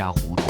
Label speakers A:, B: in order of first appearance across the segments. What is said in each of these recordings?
A: 家胡同，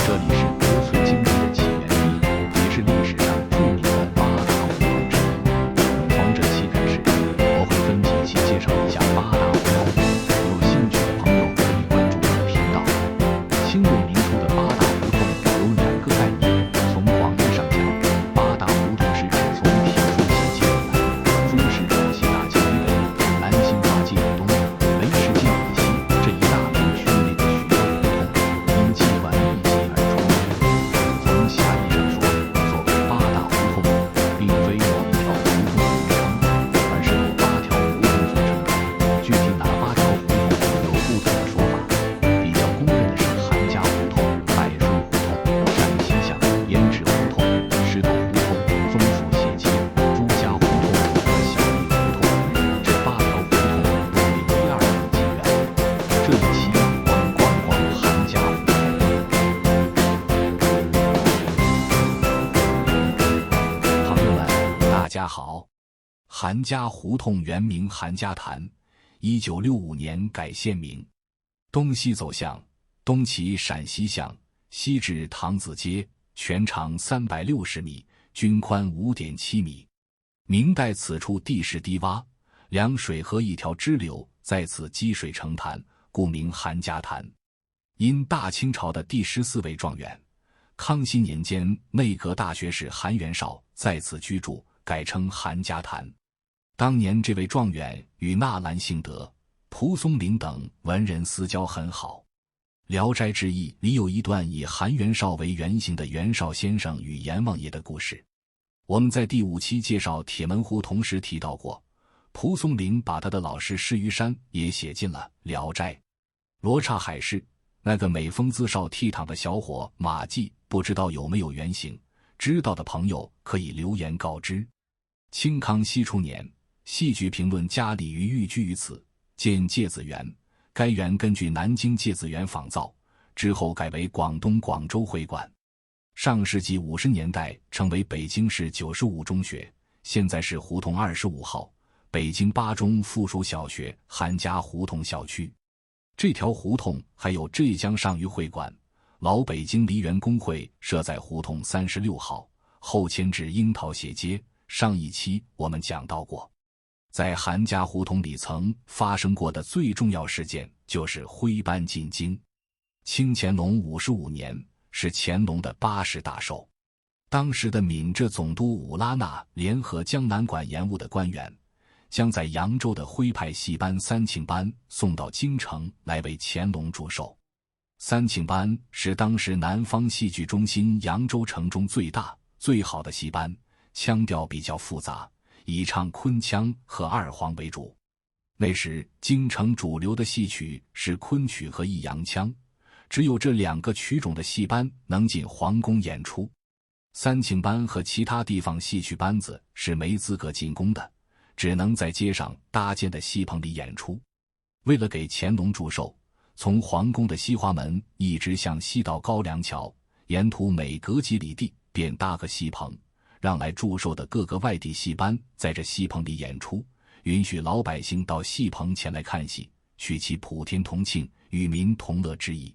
A: 这里是国粹经济的起源地，也是历史上著名的八大胡同之一。从这期开始，我会分几期介绍一下八大胡同，有兴趣的朋友可以关注我的频道。清末明初的八大胡同有2个概念，从广义上讲，八大胡同是指从铁树西街以南，朱市绕西大街以北，南新华街以东，梅市街以西这一大片区域内的许多胡同，因气管密集而出名。从狭义上说，所谓八大胡同，并非某一条胡同的名称，而是由8条胡同组成的。具体哪8条胡同有不同的说法，比较公认的是韩家胡同、柏树胡同、陕西巷、胭脂胡同、石头胡同、棕树斜街、朱家胡同和小义胡同。这8条胡同多为1、2年的起源。这一期我们逛逛韩家胡同。朋友们，大家好。韩家胡同原名韩家坛，1965年改县名。东西走向，东起陕西巷，西至唐子街，全长360米，均宽5.7米。明代此处地势低洼，两水河一条支流在此积水成潭，故名韩家坛。因大清朝的第14位状元，康熙年间内阁大学士韩元绍在此居住，改称韩家坛。当年这位状元与纳兰性德、蒲松龄等文人私交很好。《聊斋志异》里有一段以韩元绍为原型的袁绍先生与阎王爷的故事。我们在第5期介绍铁门胡同时提到过，蒲松龄把他的老师施于山也写进了《聊斋》。罗刹海市那个美风姿少倜傥的小伙马季，不知道有没有原型，知道的朋友可以留言告知。清康熙初年，戏剧评论家李渔寓居于此，建芥子园。该园根据南京芥子园仿造，之后改为广东广州会馆。上世纪50年代成为北京市95中学，现在是胡同25号，北京8中附属小学韩家胡同校区。这条胡同还有浙江上虞会馆，老北京梨园工会设在胡同36号，后迁至樱桃斜街。上一期我们讲到过，在韩家胡同里曾发生过的最重要事件就是徽班进京。清乾隆55年是乾隆的80大寿，当时的闽浙总督武拉纳联合江南管盐务的官员，将在扬州的徽派戏班三庆班送到京城来为乾隆祝寿。三庆班是当时南方戏剧中心扬州城中最大最好的戏班，腔调比较复杂，以唱昆腔和二黄为主。那时京城主流的戏曲是昆曲和弋阳腔，只有这2个曲种的戏班能进皇宫演出。三庆班和其他地方戏曲班子是没资格进宫的，只能在街上搭建的戏棚里演出。为了给乾隆祝寿，从皇宫的西华门一直向西到高梁桥，沿途每隔几里地便搭个戏棚，让来祝寿的各个外地戏班在这戏棚里演出，允许老百姓到戏棚前来看戏，取其普天同庆、与民同乐之意。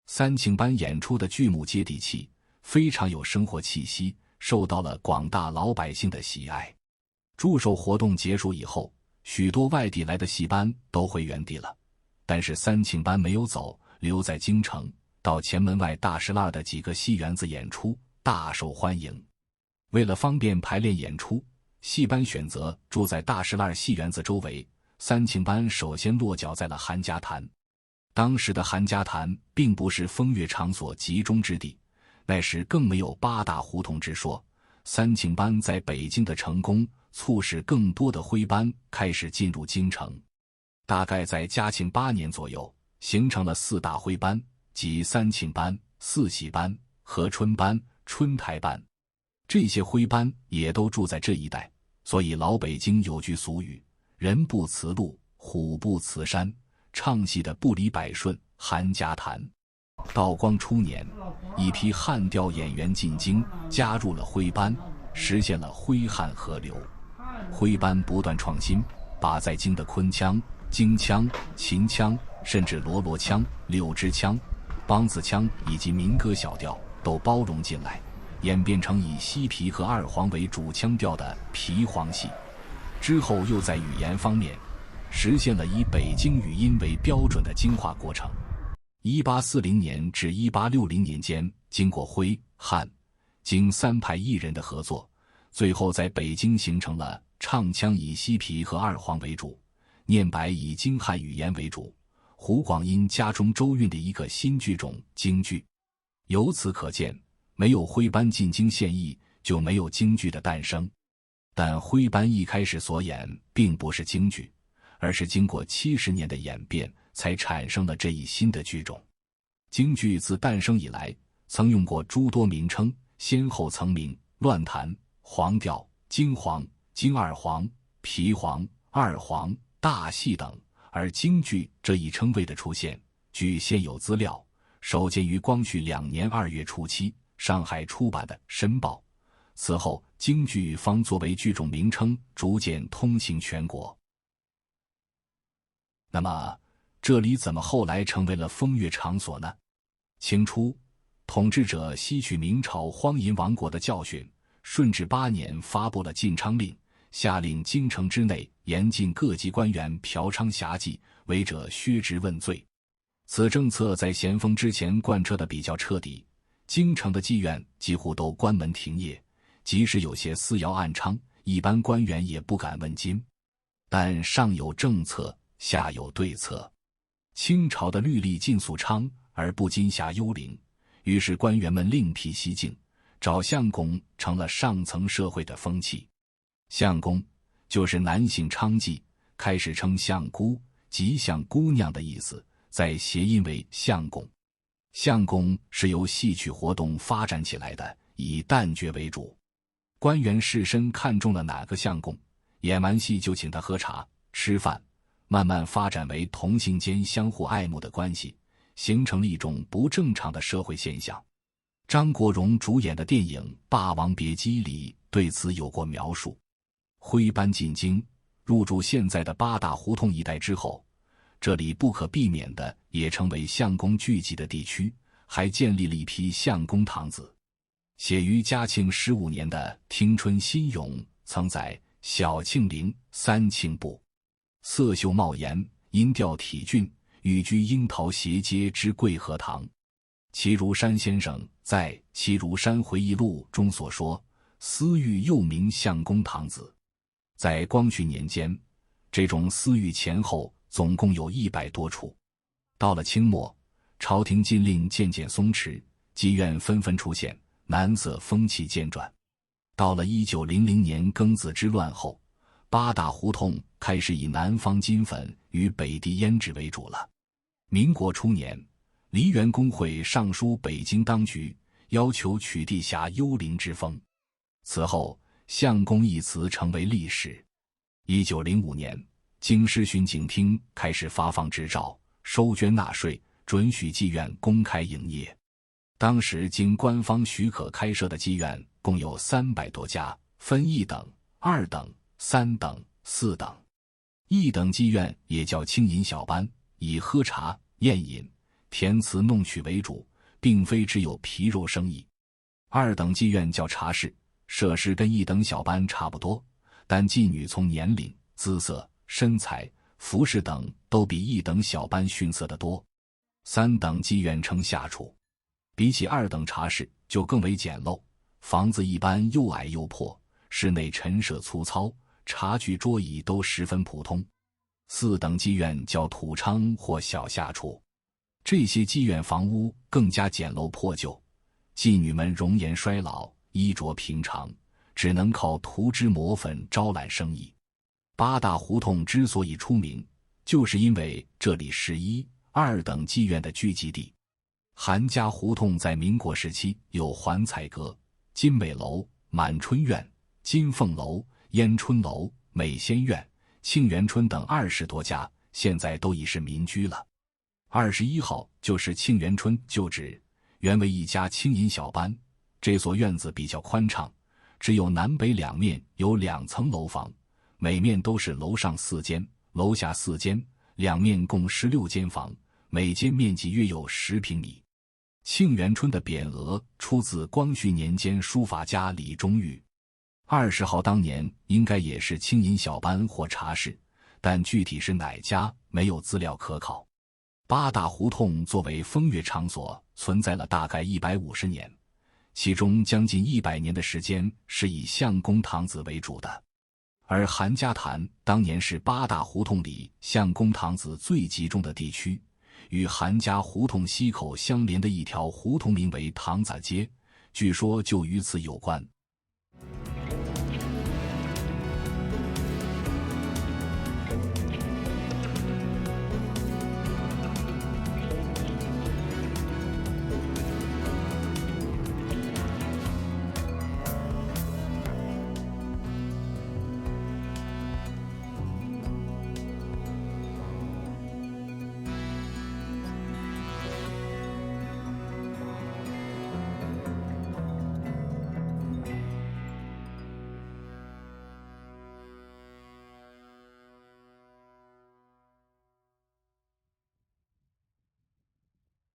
A: 三庆班演出的剧目接地气，非常有生活气息，受到了广大老百姓的喜爱。祝寿活动结束以后，许多外地来的戏班都回原地了，但是三庆班没有走，留在京城，到前门外大石栏的几个戏园子演出，大受欢迎。为了方便排练演出，戏班选择住在大石栏戏园子周围。三庆班首先落脚在了韩家坛。当时的韩家坛并不是风月场所集中之地，那时更没有8大胡同之说。三庆班在北京的成功，促使更多的徽班开始进入京城。大概在嘉庆8年左右，形成了4大徽班，即三庆班、四喜班、和春班、春台班。这些徽班也都住在这一带，所以老北京有句俗语：人不辞路，虎不辞山，唱戏的不离百顺，韩家坛。道光初年，一批汉调演员进京，加入了徽班，实现了徽汉合流。徽班不断创新，把在京的昆腔、京腔、秦腔，甚至罗腔、柳枝腔、梆子腔以及民歌小调都包容进来，演变成以西皮和二黄为主腔调的皮黄戏。之后又在语言方面实现了以北京语音为标准的京化过程。1840年至1860年间，经过徽、汉、京三派艺人的合作，最后在北京形成了唱腔以西皮和二黄为主，念白以京汉语言为主，胡广音家中周韵的一个新剧种京剧。由此可见，没有徽班进京献艺，就没有京剧的诞生。但徽班一开始所演并不是京剧，而是经过70年的演变才产生了这一新的剧种。京剧自诞生以来，曾用过诸多名称，先后曾名乱弹、黄调、京黄、京二黄、皮黄、二黄、大戏等，而京剧这一称谓的出现，据现有资料，首见于光绪2年2月初期上海出版的《申报》，此后京剧方作为剧种名称逐渐通行全国。那么这里怎么后来成为了风月场所呢？清初，统治者吸取明朝荒淫亡国的教训，顺治8年发布了禁娼令，下令京城之内严禁各级官员嫖娼侠妓，违者削职问罪。此政策在咸丰之前贯彻的比较彻底，京城的妓院几乎都关门停业，即使有些私窑暗娼，一般官员也不敢问津。但上有政策，下有对策。清朝的律例禁宿娼而不禁侠幽灵，于是官员们另辟蹊径，找相公成了上层社会的风气。相公就是男性娼妓，开始称相姑，即像姑娘的意思，再谐音为相公。相公是由戏曲活动发展起来的，以旦角为主。官员士绅看中了哪个相公，演完戏就请他喝茶吃饭，慢慢发展为同性间相互爱慕的关系，形成了一种不正常的社会现象。张国荣主演的电影《霸王别姬》里对此有过描述。徽班进京，入驻现在的八大胡同一带之后，这里不可避免的也成为相公聚集的地区，还建立了一批相公堂子。写于嘉庆15年的《听春新咏》曾载小庆龄三庆部，色秀貌颜，音调体俊，寓居樱桃斜街之贵和堂。齐如山先生在《齐如山回忆录》中所说，私寓又名相公堂子。在光绪年间，这种私寓前后总共有100多处。到了清末，朝廷禁令渐渐松弛，妓院纷纷出现，男色风气渐转。到了1900年庚子之乱后，八大胡同开始以南方金粉与北地胭脂为主了。民国初年，梨园工会上书北京当局，要求取缔侠幽灵之风。此后，相公一词成为历史。1905年，京师巡警厅开始发放执照，收捐纳税，准许妓院公开营业。当时经官方许可开设的妓院共有300多家，分1等、2等、3等、4等。1等妓院也叫轻饮小班，以喝茶、宴饮、填词弄曲为主，并非只有皮肉生意。2等妓院叫茶室，设施跟1等小班差不多，但妓女从年龄、姿色、身材、服饰等都比1等小班逊色得多。3等妓院称下处，比起2等茶室就更为简陋，房子一般又矮又破，室内陈设粗糙，茶具桌椅都十分普通。4等妓院叫土娼或小下处，这些妓院房屋更加简陋破旧，妓女们容颜衰老，衣着平常，只能靠涂脂抹粉招揽生意。八大胡同之所以出名，就是因为这里是1、2等妓院的聚集地。韩家胡同在民国时期有环彩阁、金美楼、满春院、金凤楼、烟春楼、美仙院、庆元春等20多家，现在都已是民居了。21号就是庆元春旧址，原为一家轻饮小班。这所院子比较宽敞，只有南北两面有2层楼房，每面都是楼上4间，楼下4间，两面共16间房，每间面积约有10平米。庆元春的匾额出自光绪年间书法家李中玉。20号当年应该也是青银小班或茶室，但具体是哪家没有资料可考。八大胡同作为风月场所存在了大概150年，其中将近100年的时间是以相公堂子为主的。而韩家潭当年是八大胡同里相公堂子最集中的地区，与韩家胡同西口相连的一条胡同名为堂子街，据说就与此有关。